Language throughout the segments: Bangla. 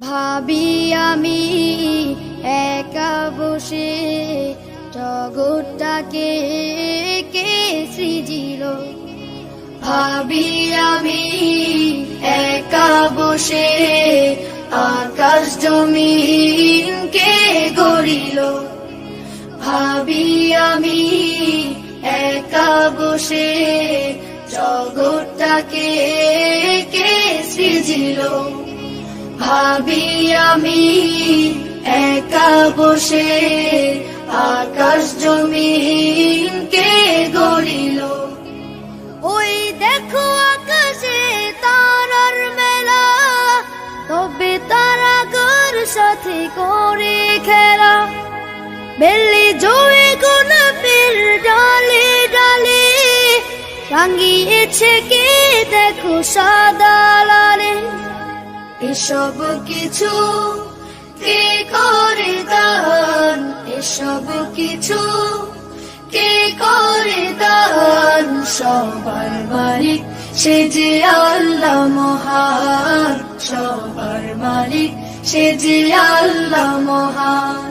ভাবি আমি একা বসে জগৎটাকে কে সৃজিল। ভাবি আমি একা বসে আকাশ জমিন কে গড়িল। ভাবি আমি একা বসে জগৎটাকে কে সৃজিল। ভাবি আমি একা বসে আকাশ জমিন কে গড়িল। ওই দেখো আকাশে তারার মেলা, তবে তারাগর সাথে করে খেলা। বেলি জয়ে গোলাপের ডালে ডালে রাঙিয়েছে কে দেখো সাদা লালে। এসব কিছু কে করে দান, এসব কিছু কে করে দান। সবার মালিক সে যে আল্লাহ মহান, সবার মালিক সে যে আল্লাহ মহান।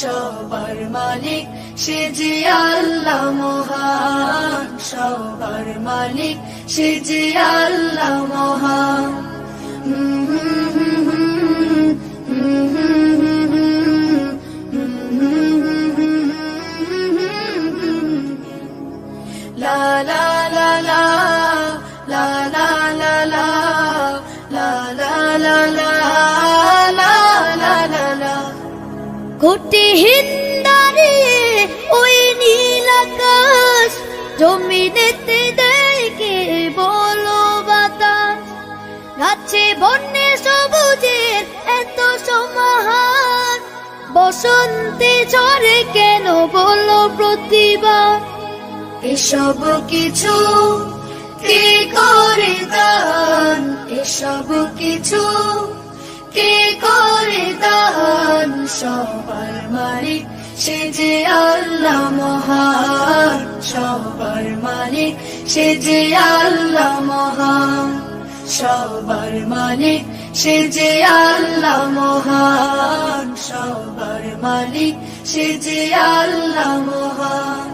সবার মালিক সে যে আল্লাহ মহান, সবার মালিক সে যে আল্লাহ মহান। লা লা লা লা লা লা লা লা লা লা লা লা লা লা লা। কোটিহীন দাঁড়িয়ে ওই নীল আকাশ, জমিনেতে দেখে বলো বাতাস। গাছে বন্যে সবুজের এত সমাহার, বসন্তে ঝরে কেন বলো প্রতিভা। এসব কিছু কে করে দান, এসব কিছু কে করে দান। সবার মালিক সে যে আল্লাহ মহান, সবার মালিক সে যে আল্লাহ মহান। সবার মালিক সে যে আল্লাহ মহান, সবার মালিক সে যে আল্লাহ মহান।